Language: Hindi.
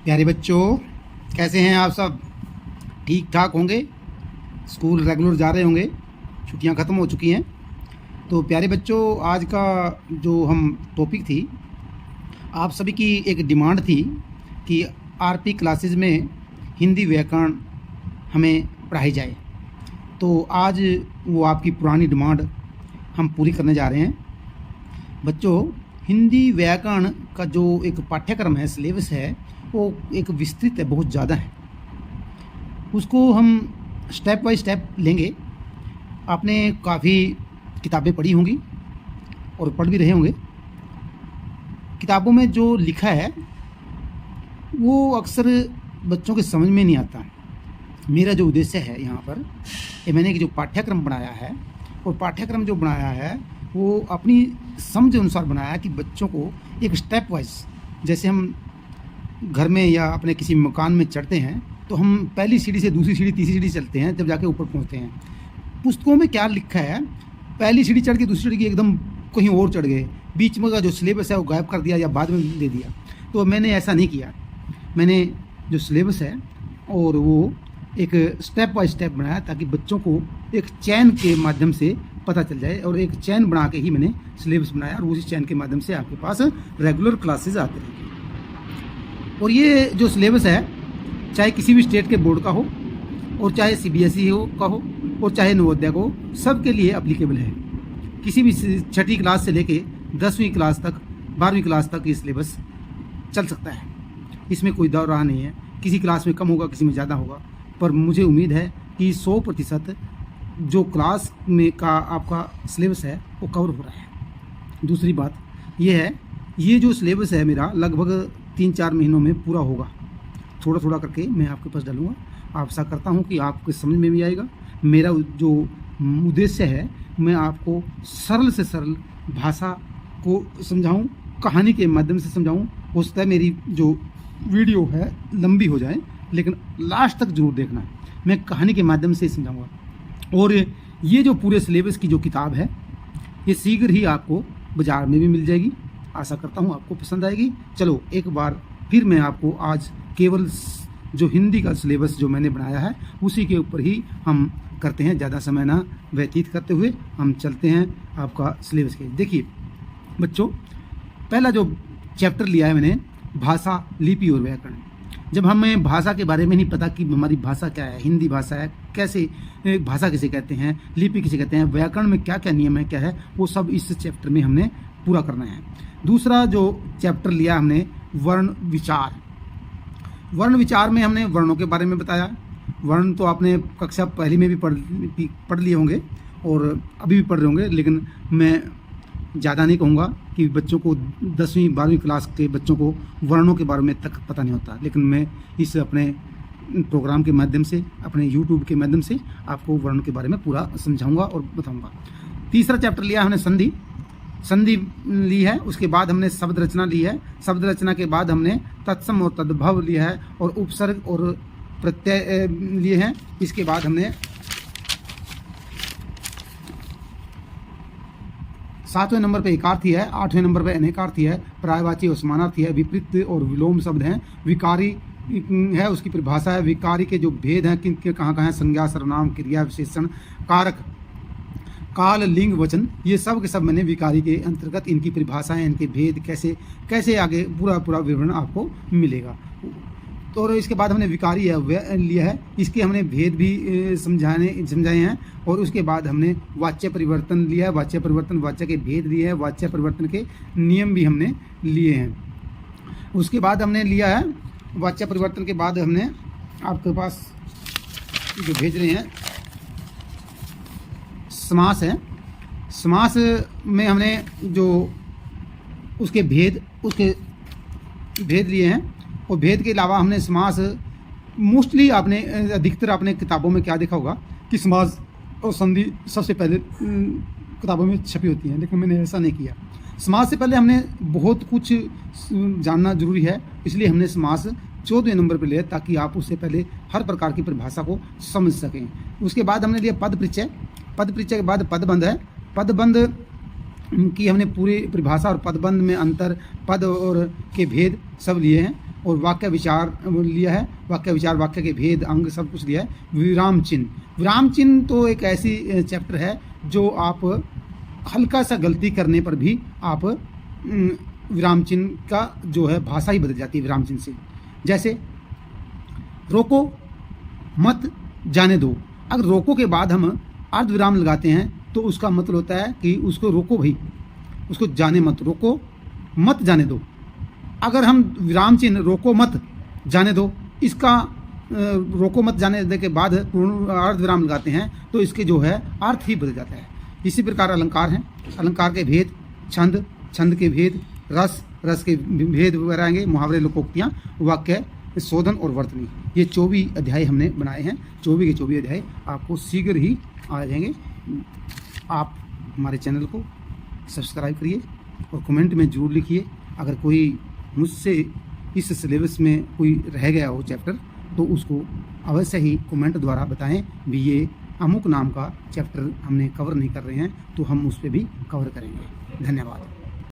प्यारे बच्चों, कैसे हैं आप सब? ठीक ठाक होंगे? स्कूल रेगुलर जा रहे होंगे, छुट्टियां ख़त्म हो चुकी हैं। तो प्यारे बच्चों, आज का जो हम टॉपिक थी, आप सभी की एक डिमांड थी कि आरपी क्लासेस में हिंदी व्याकरण हमें पढ़ाई जाए। तो आज वो आपकी पुरानी डिमांड हम पूरी करने जा रहे हैं। बच्चों, हिंदी व्याकरण का जो एक पाठ्यक्रम है, सिलेबस है, वो एक विस्तृत है, बहुत ज़्यादा है। उसको हम स्टेप बाय स्टेप लेंगे। आपने काफ़ी किताबें पढ़ी होंगी और पढ़ भी रहे होंगे। किताबों में जो लिखा है वो अक्सर बच्चों के समझ में नहीं आता। मेरा जो उद्देश्य है यहाँ पर, ये मैंने जो पाठ्यक्रम बनाया है, और पाठ्यक्रम जो बनाया है वो अपनी समझ अनुसार बनाया कि बच्चों को एक स्टेप वाइज, जैसे हम घर में या अपने किसी मकान में चढ़ते हैं तो हम पहली सीढ़ी से दूसरी सीढ़ी, तीसरी सीढ़ी चलते हैं, जब जाके ऊपर पहुंचते हैं। पुस्तकों में क्या लिखा है, पहली सीढ़ी चढ़ के दूसरी सीढ़ी की एकदम कहीं और चढ़ गए, बीच में का जो सिलेबस है वो गायब कर दिया या बाद में दे दिया। तो मैंने ऐसा नहीं किया। मैंने जो सिलेबस है और वो एक स्टेप बाय स्टेप बनाया ताकि बच्चों को एक चैन के माध्यम से पता चल जाए, और एक चैन बना के ही मैंने सिलेबस बनाया, और उसी चैन के माध्यम से आपके पास रेगुलर क्लासेस आते रहेंगे। और ये जो सिलेबस है, चाहे किसी भी स्टेट के बोर्ड का हो, और चाहे सीबीएसई का हो, और चाहे नवोदय का हो, सबके लिए अप्लीकेबल है। किसी भी छठी क्लास से लेके 10वीं क्लास तक, 12वीं क्लास तक ये सिलेबस चल सकता है। इसमें कोई दौर राह नहीं है। किसी क्लास में कम होगा, किसी में ज़्यादा होगा, पर मुझे उम्मीद है कि 100% जो क्लास में का आपका सिलेबस है वो कवर हो रहा है। दूसरी बात ये है, ये जो सिलेबस है मेरा लगभग 3-4 महीनों में पूरा होगा। थोड़ा थोड़ा करके मैं आपके पास डालूँगा। आशा करता हूँ कि आपको समझ में भी आएगा। मेरा जो उद्देश्य है, मैं आपको सरल से सरल भाषा को समझाऊँ, कहानी के माध्यम से समझाऊँ। हो सकता है मेरी जो वीडियो है लंबी हो जाए, लेकिन लास्ट तक जरूर देखना। मैं कहानी के माध्यम से समझाऊँगा। और ये जो पूरे सिलेबस की जो किताब है, ये शीघ्र ही आपको बाज़ार में भी मिल जाएगी। आशा करता हूँ आपको पसंद आएगी। चलो एक बार फिर मैं आपको आज केवल जो हिंदी का सिलेबस जो मैंने बनाया है उसी के ऊपर ही हम करते हैं। ज़्यादा समय ना व्यतीत करते हुए हम चलते हैं आपका सिलेबस के। देखिए बच्चों, पहला जो चैप्टर लिया है मैंने, भाषा, लिपि और व्याकरण। जब हमें भाषा के बारे में नहीं पता कि हमारी भाषा क्या है, हिंदी भाषा है, कैसे भाषा किसे कहते हैं, लिपि किसे कहते हैं, व्याकरण में क्या क्या नियम है, क्या है, वो सब इस चैप्टर में हमने पूरा करना है। दूसरा जो चैप्टर लिया हमने, वर्ण विचार। वर्ण विचार में हमने वर्णों के बारे में बताया। वर्ण तो आपने कक्षा पहली में भी पढ़ लिए होंगे और अभी भी पढ़ रहे होंगे, लेकिन मैं ज़्यादा नहीं कहूँगा कि बच्चों को 10वीं 12वीं क्लास के बच्चों को वर्णों के बारे में तक पता नहीं होता। लेकिन मैं इस अपने प्रोग्राम के माध्यम से, अपने यूट्यूब के माध्यम से आपको वर्ण के बारे में पूरा समझाऊंगा और बताऊंगा। तीसरा चैप्टर लिया हमने संधि। संधि ली है। उसके बाद हमने शब्द रचना ली है। शब्द रचना के बाद हमने तत्सम और तद्भव लिया है, और उपसर्ग और प्रत्यय लिए हैं। इसके बाद हमने 7वें नंबर पे एकार्थी है, 8वें नंबर पे अनेकार्थी है, पर्यायवाची और समानार्थी है, विपरीत और विलोम शब्द हैं, विकारी है, उसकी परिभाषा है, विकारी के जो भेद हैं, किन के कहाँ कहाँ हैं, संज्ञा, सर्वनाम, क्रिया, विशेषण, कारक, काल, लिंग, वचन, ये सब के सब मैंने विकारी के अंतर्गत इनकी परिभाषा है, इनके भेद कैसे कैसे आगे पूरा विवरण आपको मिलेगा। तो और इसके बाद हमने विकारी लिया है, इसके हमने भेद भी समझाए हैं। और उसके बाद हमने वाच्य परिवर्तन लिया है, वाच्य परिवर्तन, वाच्य के भेद लिए हैं, वाच्य परिवर्तन के नियम भी हमने लिए हैं। उसके बाद हमने लिया है, वाच्य परिवर्तन के बाद हमने आपके पास जो भेज रहे हैं, समास है। समास में हमने जो उसके भेद लिए हैं, और भेद के अलावा हमने समास, मोस्टली आपने अधिकतर आपने किताबों में क्या देखा होगा कि समास और संधि सबसे पहले किताबों में छपी होती हैं, लेकिन मैंने ऐसा नहीं किया। समास से पहले हमने बहुत कुछ जानना जरूरी है, इसलिए हमने समास 14वें नंबर पर लिया, ताकि आप उससे पहले हर प्रकार की परिभाषा को समझ सकें। उसके बाद हमने लिया पद परिचय। पद परिचय के बाद पदबंध है। पदबंध की हमने पूरी परिभाषा और पदबंध में अंतर, पद और के भेद सब लिए हैं। और वाक्य विचार लिया है, वाक्य विचार, वाक्य के भेद, अंग सब कुछ दिया है। विराम चिन्ह, विराम चिन्ह तो एक ऐसी चैप्टर है जो आप हल्का सा गलती करने पर भी आप विराम चिन्ह का जो है भाषा ही बदल जाती है विराम चिन्ह से। जैसे रोको, मत, जाने दो। अगर रोको के बाद हम अर्ध विराम लगाते हैं तो उसका मतलब होता है कि उसको रोको भाई, उसको जाने मत, रोको मत जाने दो। अगर हम विराम चिन्ह रोको मत जाने दो, इसका रोको मत जाने दे के बाद पूर्ण अर्ध विराम लगाते हैं तो इसके जो है अर्थ ही बदल जाता है। इसी प्रकार अलंकार हैं, अलंकार के भेद, छंद, छंद के भेद, रस, रस के भेद वगैरह आएंगे, मुहावरे, लोकोक्तियाँ, वाक्य शोधन और वर्तनी। ये 24 अध्याय हमने बनाए हैं। 24 के 24 अध्याय आपको शीघ्र ही आ जाएंगे। आप हमारे चैनल को सब्सक्राइब करिए और कमेंट में ज़रूर लिखिए। अगर कोई मुझसे इस सिलेबस में कोई रह गया हो चैप्टर तो उसको अवश्य ही कमेंट द्वारा बताएं भी ये अमुक नाम का चैप्टर हमने कवर नहीं कर रहे हैं, तो हम उस पर भी कवर करेंगे। धन्यवाद।